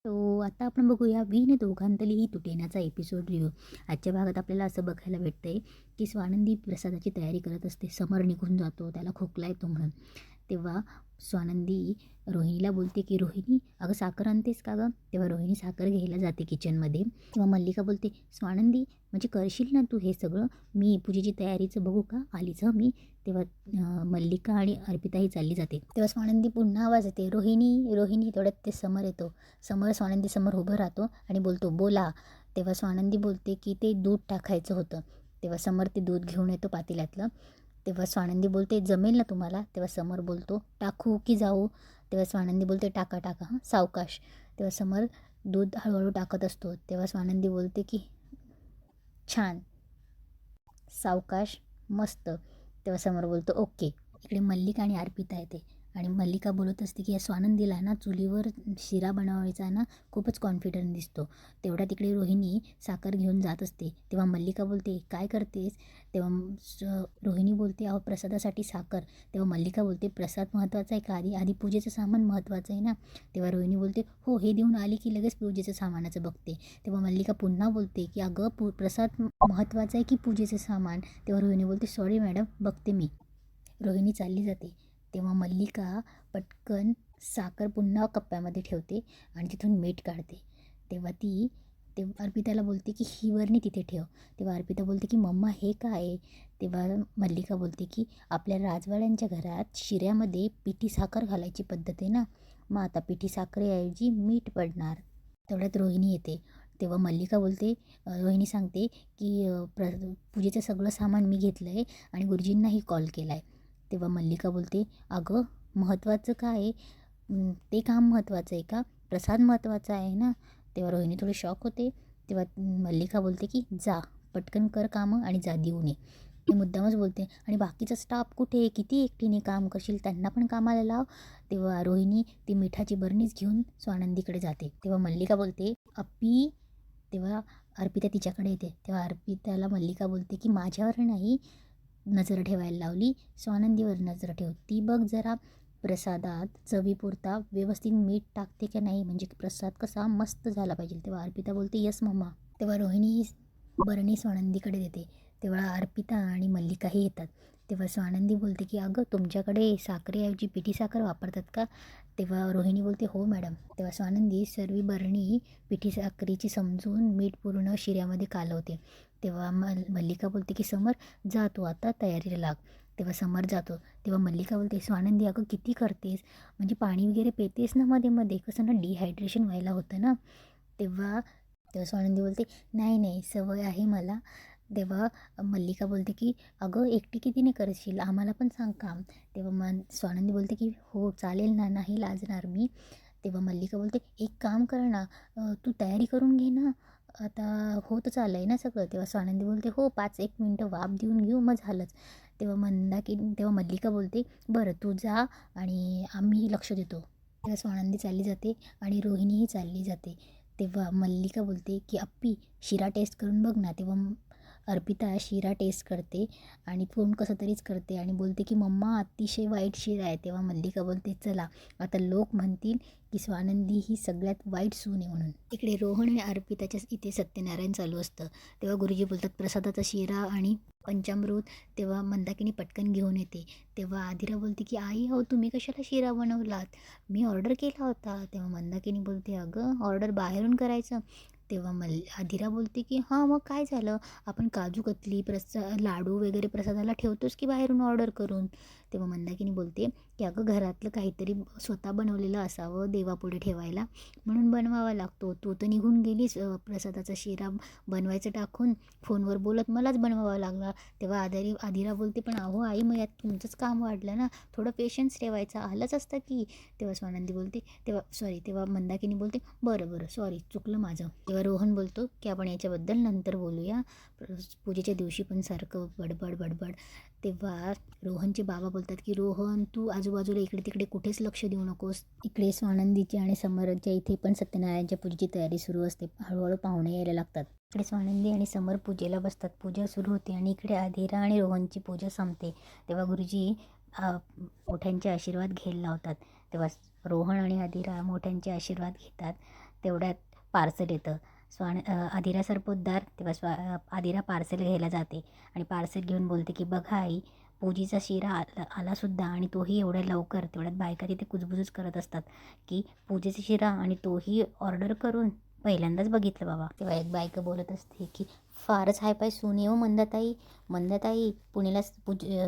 तो आता आपण बघूया विण दोघांतली तुटेनाचा एपिसोड रिव्ह्यू. आजच्या भागात आपल्याला असं बघायला भेटतंय की स्वानंदी प्रसादाची तयारी करत असते. समर निघून जातो, त्याला खोकला येतो म्हणून. तेव्हा स्वानंदी रोहिणीला बोलते की रोहिणी अगं साखर आणतेस का गं? तेव्हा रोहिणी साखर घ्यायला जाते किचनमध्ये. तेव्हा मल्लिका बोलते स्वानंदी म्हणजे करशील ना तू हे सगळं? मी पूजेची तयारीचं बघू का? आलीच हं मी. तेव्हा मल्लिका आणि अर्पिताही चालली जाते. तेव्हा स्वानंदी पुन्हा आवाज येते रोहिणी रोहिणी. तेवढ्यात ते समर येतो. समर स्वानंदी समोर उभं राहतो आणि बोलतो बोला. तेव्हा स्वानंदी बोलते की ते दूध टाकायचं होतं. तेव्हा समर ते दूध घेऊन येतो पातेल्यातलं. तेव्हा स्वानंदी बोलते जमेल ना तुम्हाला? तेव्हा समर बोलतो टाकू की जाऊ? तेव्हा स्वानंदी बोलते टाका टाका हां सावकाश. तेव्हा समर दूध हळूहळू टाकत असतो. तेव्हा स्वानंदी बोलते की छान, सावकाश, मस्त. तेव्हा समोर बोलतो ओके. इकडे मल्लिका आणि अर्पिता येते आणि मल्लिका बोलत असते की या स्वानंदीला ना चुलीवर शिरा बनवायचा ना खूपच कॉन्फिडंट दिसतो. तेवढ्या तिकडे रोहिणी साखर घेऊन जात असते. तेव्हा मल्लिका बोलते काय करतेस? तेव्हा रोहिणी बोलते अहो प्रसादासाठी साखर. तेव्हा मल्लिका बोलते प्रसाद महत्त्वाचा आहे का आधी आधी पूजेचं सामान महत्त्वाचं आहे ना? तेव्हा रोहिणी बोलते हो हे देऊन आली की लगेच पूजेचं सामानाचं बघते. तेव्हा मल्लिका पुन्हा बोलते की अगं प्रसाद महत्त्वाचा आहे की पूजेचं सामान? तेव्हा रोहिणी बोलते सॉरी मॅडम बघते मी. रोहिणी चालली जाते. तेव्हा मल्लिका पटकन साखर पुन्हा कप्प्यामध्ये ठेवते आणि तिथून मीठ काढते. तेव्हा ती अर्पिताला बोलते की ही बरणी तिथे ठेव. तेव्हा अर्पिता बोलते की मम्मा हे काय आहे? तेव्हा मल्लिका बोलते की आपल्या राजवाड्यांच्या घरात शिऱ्यामध्ये पिठी साखर घालायची पद्धत आहे ना, मग आता पिठी साखरेऐवजी मीठ पडणार. तेवढ्यात रोहिणी येते. तेव्हा मल्लिका बोलते रोहिणी सांगते की पूजेचं सगळं सामान मी घेतलं आहे आणि गुरुजींनाही कॉल केला आहे. तेव्हा मल्लिका बोलते अगं महत्त्वाचं काय आहे? ते काम महत्त्वाचं आहे का? प्रसाद महत्त्वाचा आहे ना? तेव्हा रोहिणी थोडी शॉक होते. तेव्हा मल्लिका बोलते की जा पटकन कर कामं आणि जा देऊन ये. ते मुद्दामच बोलते आणि बाकीचा स्टाफ कुठे? किती एकटीने काम करशील? त्यांना पण कामाला लाव. तेव्हा रोहिणी ती मिठाची बरणीच घेऊन स्वानंदीकडे जाते. तेव्हा मल्लिका बोलते अप्पी. तेव्हा अर्पिता तिच्याकडे येते. तेव्हा अर्पिताला मल्लिका बोलते की माझ्यावर नाही नजर ठेवायला लावली, स्वानंदीवर नजर ठेव. ती बघ जरा प्रसादात चवीपुरता व्यवस्थित मीठ टाकते का नाही, म्हणजे प्रसाद कसा मस्त झाला पाहिजे. तेव्हा अर्पिता बोलते यस मम्मा. तेव्हा रोहिणी बरणी स्वानंदीकडे देते. तेव्हा अर्पिता आणि मल्लिकाही येतात. तेव्हा स्वानंदी बोलते की अगं तुमच्याकडे साखरेऐवजी पिठी साखर वापरतात का? तेव्हा रोहिणी बोलते हो मॅडम. तेव्हा स्वानंदी सर्व बरणी पिठी साखरेची समजून मीठ पूर्ण शिऱ्यामध्ये कालवते. तेव्हा मल्लिका बोलते की समर जा तू आता तयारीला लाग. तेव्हा समर जातो. तेव्हा मल्लिका बोलते स्वानंदी अगं किती करतेस? म्हणजे पाणी वगैरे पेतेस ना मध्ये मध्ये, कसं ना डिहायड्रेशन व्हायला होतं ना. तेव्हा तेव्हा स्वानंदी बोलते नाही नाही सवय आहे मला. तेव्हा मल्लिका बोलते की अगं एकटी कितीने करशील, आम्हाला पण सांग काम. तेव्हा स्वानंदी बोलते की हो चालेल ना, नाही लाजणार मी. तेव्हा मल्लिका बोलते एक काम कर ना, तू तयारी करून घे ना, आता होत चाललं आहे ना सगळं. तेव्हा स्वानंदी बोलते हो 5-1 मिनटं वाफ देऊन घेऊ मग झालंच. तेव्हा मल्लिका बोलते बरं तू जा आणि आम्ही लक्ष देतो. तेव्हा स्वानंदी चालली जाते आणि रोहिणीही चालली जाते. तेव्हा मल्लिका बोलते की अप्पी शिरा टेस्ट करून बघ ना. तेव्हा अर्पिता शिरा टेस्ट करते आणि फोन कसं तरीच करते आणि बोलते की मम्मा अतिशय वाईट शिरा आहे. तेव्हा मल्लिका बोलते चला आता लोक म्हणतील की स्वानंदी ही सगळ्यात वाईट सून आहे म्हणून. इकडे रोहन आणि अर्पिताच्या इथे सत्यनारायण चालू असतं. तेव्हा गुरुजी बोलतात प्रसादाचा शिरा आणि पंचामृत. तेव्हा मंदाकिनी पटकन घेऊन येते. तेव्हा आदिरा बोलते की आई हो तुम्ही कशाला शिरा बनवलात? मी ऑर्डर केला होता. तेव्हा मंदाकिनी बोलते अगं ऑर्डर बाहेरून करायचं. तेव्हा आदिरा बोलते की हां मग काय झालं, आपण काजू कतली लाडू वगैरे प्रसादाला ठेवतोच की बाहेरून ऑर्डर करून. तेव्हा मंदाकिनी बोलते की अगं घरातलं काहीतरी स्वतः बनवलेलं असावं देवापुढे ठेवायला, म्हणून बनवावा लागतो. तू तर निघून गेलीस प्रसादाचा शिरा बनवायचं टाकून, फोनवर बोलत मलाच बनवावा लागला. तेव्हा आदिरा बोलते पण अहो आई मग यात तुमचंच काम वाढलं ना, थोडं पेशन्स ठेवायचा आलंच असतं की. तेव्हा स्वानंदी बोलते तेव्हा मंदाकिनी बोलते बरं बरं सॉरी चुकलं माझं. तेव्हा रोहन बोलतो की आपण याच्याबद्दल नंतर बोलूया, पूजेच्या दिवशी पण सारखं बडबड बडबड. तेव्हा रोहनचे बाबा बोलतात की रोहन तू आजूबाजूला इकडे तिकडे कुठेच लक्ष देऊ नकोस. इकडे स्वानंदीची आणि समरच्या इथे पण सत्यनारायणच्या पूजेची तयारी सुरू असते. हळूहळू पाहुणे यायला लागतात. इकडे स्वानंदी आणि समर पूजेला बसतात. पूजा सुरू होते आणि इकडे आदिरा आणि रोहनची पूजा संपते. तेव्हा गुरुजी मोठ्यांचे आशीर्वाद घ्यायला लावतात. तेव्हा रोहन आणि आदिरा मोठ्यांचे आशीर्वाद घेतात. तेवढ्यात पार्सल येतं. आदिरा सरपोतदार तेव्हा आदिरा पार्सल घ्यायला जाते आणि पार्सल घेऊन बोलते की बघा आई, पूजीचा शिरा आलासुद्धा आणि तोही एवढ्या लवकर. तेवढ्यात बायका तिथे कुजबुजच करत असतात की पूजेचा शिरा आणि तोही ऑर्डर करून पहिल्यांदाच बघितलं बाबा. तेव्हा एक बायका बोलत असते की फारच हायपाय सून हो मंदाताई. मंदाताई,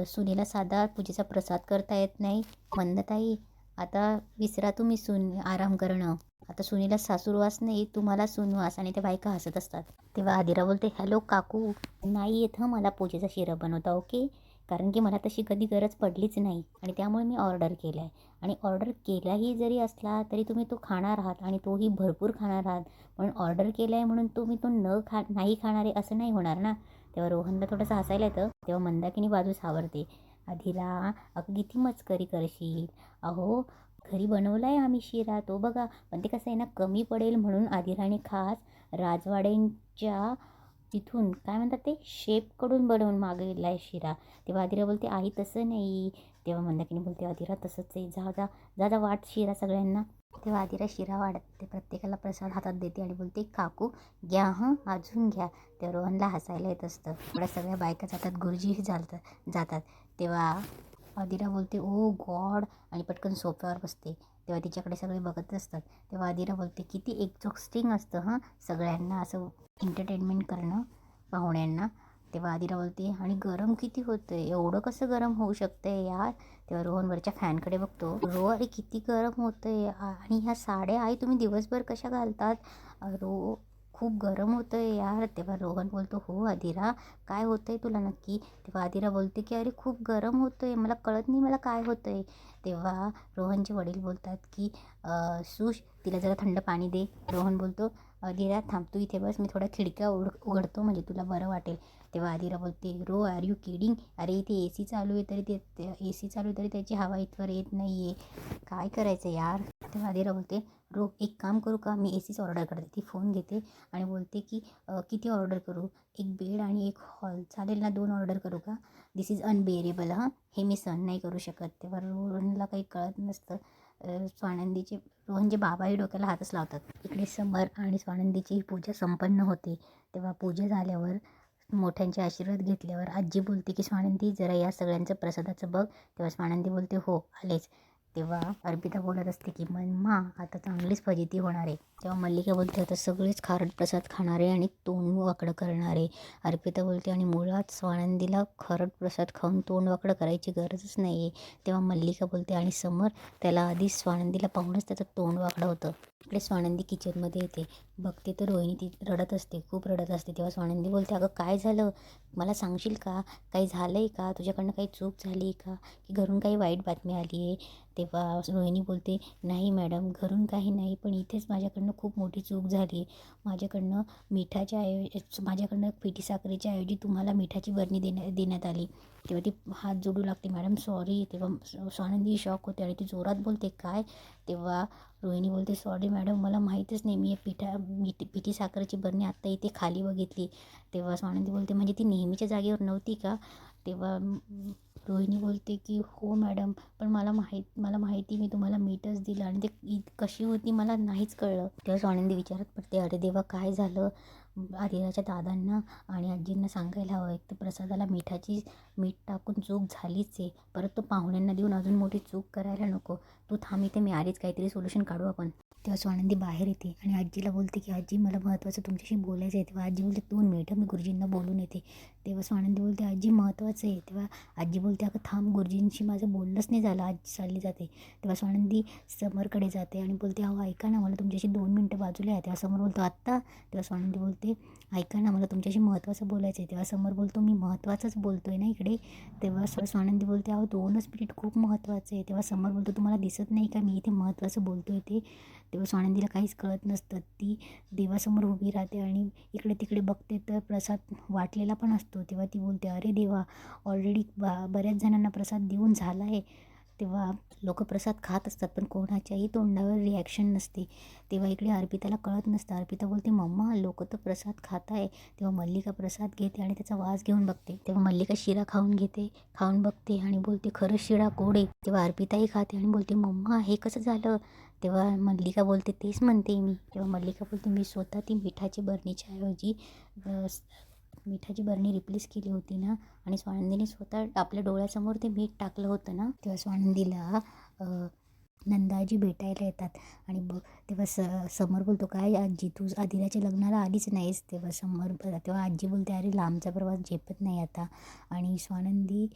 सुनेला साधा पूजेचा प्रसाद करता येत नाही. मंदाताई, आता विसरा तुम्ही आराम करणं. आता सुनीला सासूरवास नाही, तुम्हाला सूनवास. आणि त्या बायका हसत असतात. तेव्हा आदिरा बोलते, हॅलो काकू, नाही येत हं मला पूजेचा शिरा बनवता, ओके. कारण की मला तशी कधी गरज पडलीच नाही आणि त्यामुळे मी ऑर्डर केला आहे. आणि ऑर्डर केलाही जरी असला तरी तुम्ही तो खाणार आहात आणि तोही भरपूर खाणार आहात. म्हणून ऑर्डर केला आहे म्हणून तुम्ही तो नाही खाणार आहे असं नाही होणार ना. तेव्हा रोहनला थोडंसं हसायला येतं. तेव्हा मंदाकिनी बाजूस सावरते. आदिरा, अगं किती मस्करी करशील. अहो, घरी बनवला आहे आम्ही शिरा, तो बघा. पण ते कसं आहे ना, कमी पडेल म्हणून आदिराने खास राजवाड्यांच्या तिथून काय म्हणतात ते शेफकडून बनवून मागवला आहे शिरा. तेव्हा आदिरा बोलते, आई तसं नाही. तेव्हा मंदाकिनी बोलते, आदिरा तसंच आहे, जा जा जा जा वाट शिरा सगळ्यांना. तेव्हा आदिरा शिरा वाढते, प्रत्येकाला प्रसाद हातात देते आणि बोलते, काकू घ्या हं, अजून घ्या. तेव्हा रोहनला हसायला येत असतं. एवढ्या सगळ्या बायका जातात, गुरुजीही जातात. तेव्हा आदिरा बोलते, ओ गॉड, आणि पटकन सोफ्यावर बसते. तेव्हा तिच्याकडे सगळे बघत असतात. तेव्हा आदिरा बोलते, किती एक्झॉस्टिंग असतं हां सगळ्यांना असं एंटरटेनमेंट करणं पाहुण्यांना. तेव्हा आदिरा बोलते, आणि गरम किती होतं आहे, एवढं कसं गरम होऊ शकतं आहे यार. तेव्हा रोहनवरच्या फॅनकडे बघतो. अरे किती गरम होतं आहे, आणि ह्या साड्या आई तुम्ही दिवसभर कशा घालतात. खूप गरम होतं आहे यार. तेव्हा रोहन बोलतो, हो आदिरा, काय होतं आहे तुला नक्की. तेव्हा आदिरा बोलते की अरे खूप गरम होतं आहे, मला कळत नाही मला काय होतं आहे. तेव्हा रोहनचे वडील बोलतात की सुश, तिला जरा थंड पाणी दे. रोहन बोलतो, आदिरा थांब, तू इथे बस, मी थोड्या खिडक्या उघडतो म्हणजे तुला बरं वाटेल. तेव्हा आदिरा बोलते, आर यू किडिंग. अरे इथे ए सी चालू आहे तरी त्याची हवा इथवर येत नाही आहे, काय करायचं यार. तेव्हा आदिरा बोलते, एक काम करू का, मी ए सीच ऑर्डर करते. ती फोन घेते आणि बोलते की किती ऑर्डर करू. एक बेड आणि एक हॉल चालेल ना, 2 ऑर्डर करू का. दिस इज अनबेरेबल हां, हे मी सहन नाही करू शकत. तेव्हा रोहनला काही कळत नसतं. रोहनचे बाबाही डोक्याला हातच लावतात. इकडे समर आणि स्वानंदीची पूजा संपन्न होते. तेव्हा पूजा झाल्यावर मोठ्यांचे आशीर्वाद घेतल्यावर आजी बोलते की स्वानंदी, जरा या सगळ्यांचं प्रसादाचं बघ. तेव्हा स्वानंदी बोलते, हो आलेच. तेव्हा अर्पिता बोलत असते की मम्मा, आता चांगलीच फजिती होणार आहे. तेव्हा मल्लिका बोलते, आता सगळेच खारट प्रसाद खाणारे आणि तोंड वाकडं करणारे. अर्पिता बोलते, आणि मुळात स्वानंदीला खारट प्रसाद खाऊन तोंड वाकडं करायची गरजच नाही आहे. तेव्हा मल्लिका बोलते, आणि समर, त्याला आधीच स्वानंदीला पाहूनच त्याचं तोंड वाकडं होतं. इकडे स्वानंदी किचनमध्ये येते, बघते तर रोहिणी ती रडत असते, खूप रडत असते. तेव्हा स्वानंदी बोलते, अगं काय झालं, मला सांगशील का, काही झालं आहे का, तुझ्याकडनं काही चूक झाली आहे का, की घरून काही वाईट बातमी आली आहे. तेव्हा रोहिणी बोलते, नाही मॅडम, घरून काही नाही, पण इथेच माझ्याकडनं खूप मोठी चूक झाली. माझ्याकडनं पिठी साखरेच्या ऐवजी तुम्हाला मिठाची बरणी देण्यात आली. तेव्हा ती हात जोडू लागते, मॅडम सॉरी. तेव्हा स्वानंदी शॉक होते आणि ती जोरात बोलते, काय. तेव्हा रोहिणी बोलते, सॉरी मॅडम, मला माहीतच नाही, मी पिठी साखरेची बरणी आत्ता इथे खाली बघितली. तेव्हा स्वानंदी बोलते, म्हणजे ती नेहमीच्या जागेवर नव्हती का. तेव्हा रोहिणी बोलते की हो मॅडम, पण मला माहिती, मी तुम्हाला मीठच दिलं आणि ते कशी होती मला नाहीच कळलं. तेव्हा स्वानंदी विचारत पडते, अरे देवा, काय झालं. आदिराच्या दादांना आणि आजींना सांगायला हवं, एक तर प्रसादाला मीठ टाकून चूक झालीच आहे, परत तो पाहुण्यांना देऊन अजून मोठी चूक करायला नको. तू थांब इथे, मी आधीच काहीतरी सोल्युशन काढू आपण. तेव्हा स्वानंदी बाहेर येते आणि आजीला बोलते की आजी, मला महत्त्वाचं तुमच्याशी बोलायचं आहे. तेव्हा आजी बोलते, 2 मिनिटं, मी गुरुजींना बोलून येते. तेव्हा स्वानंदी बोलते, आजी महत्त्वाचं आहे. तेव्हा आजी बोलते, अगं थांब, गुरुजींशी माझं बोलणंच नाही झालं. आजी चालली जाते. तेव्हा स्वानंदी समरकडे जाते आणि बोलते, अहो ऐका ना, मला तुमच्याशी 2 मिनिटं बाजूला आहे. तेव्हा समर बोलतो, आत्ता. तेव्हा स्वानंदी बोलते, ऐका ना, मला तुमच्याशी महत्त्वाचं बोलायचं आहे. तेव्हा समर बोलतो, मी महत्त्वाचंच बोलतो आहे ना इकडे. तेव्हा स्वानंदी बोलते, अहो 2च मिनिट खूप महत्त्वाचं आहे. तेव्हा समर बोलतो, तुम्हाला दिसत नाही का मी इथे महत्त्वाचं बोलतो आहे ते. तेव्हा स्वानंदीला काहीच कळत नसतं. ती देवासमोर उभी राहते आणि इकडे तिकडे बघते तर प्रसाद वाटलेला पण असतो. तेव्हा ती बोलते, अरे देवा, ऑलरेडी बऱ्याच जणांना प्रसाद देऊन झाला आहे. तेव्हा लोक प्रसाद खात असतात पण कोणाच्याही तोंडावर रिॲक्शन नसते. तेव्हा इकडे अर्पिताला कळत नसतं. अर्पिता बोलते, मम्मा, लोक तर प्रसाद खात आहे. तेव्हा मल्लिका प्रसाद घेते आणि त्याचा वास घेऊन बघते. तेव्हा मल्लिका शिरा खाऊन बघते आणि बोलते, खरंच शिरा गोड आहे. तेव्हा अर्पिताही खाते आणि बोलते, मम्मा, हे कसं झालं. तेव्हा मल्लिका बोलते तेच म्हणते मी. तेव्हा मल्लिका बोलते मी स्वतः ती मिठाची बरणीच्या ऐवजी मिठाची बरणी रिप्लेस केली होती ना, आणि स्वानंदीने स्वतः आपल्या डोळ्यासमोर ते मीठ टाकलं होतं ना. तेव्हा स्वानंदीला नंदाजी भेटायला येतात आणि तेव्हा समर बोलतो काय आजी तू आदिराच्या लग्नाला आलीच नाहीस. तेव्हा आजी बोलते अरे लांबचा प्रवास झेपत नाही आता. आणि स्वानंदी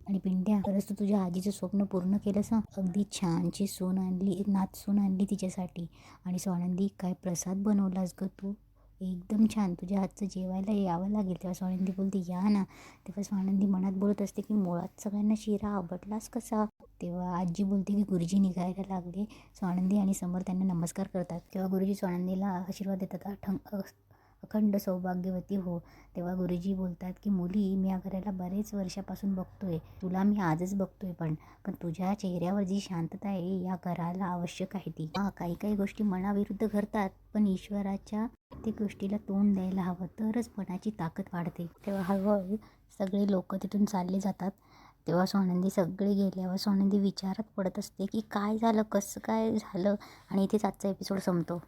आणि पिंट्या खरंच तू तुझ्या आजीचं स्वप्न पूर्ण केलंस हं. अगदी छानची सून आणली, नातसून आणली तिच्यासाठी. आणि स्वानंदी काय प्रसाद बनवलास ग तू, एकदम छान, तुझ्या हातचं जेवायला यावं लागेल. तेव्हा स्वानंदी बोलते या ना. तेव्हा स्वानंदी मनात बोलत असते की मुळात सगळ्यांना शिरा आवडलाच कसा. तेव्हा आजी बोलते की गुरुजी निघायला लागले. स्वानंदी आणि समर त्यांना नमस्कार करतात. तेव्हा गुरुजी स्वानंदीला आशीर्वाद देतात अखंड सौभाग्यवती हो. तेव्हा गुरुजी बोलतात की मुली मी या घराला बरेच वर्षापासून बघतोय, तुला मी आजच बघतोय, पण तुझ्या चेहऱ्यावर जी शांतता आहे या घराला आवश्यक आहे ती. काही काही गोष्टी मनाविरुद्ध घडतात, पण ईश्वराच्या प्रत्येक गोष्टीला तोंड द्यायला हवं, तरच मनाची ताकद वाढते. तेव्हा हळूहळू सगळे लोक तिथून चालले जातात. तेव्हा स्वानंदी सगळे गेल्यावर स्वानंदी विचारात पडत असते की काय झालं, कसं काय झालं. आणि इथेच आजचा एपिसोड संपतो.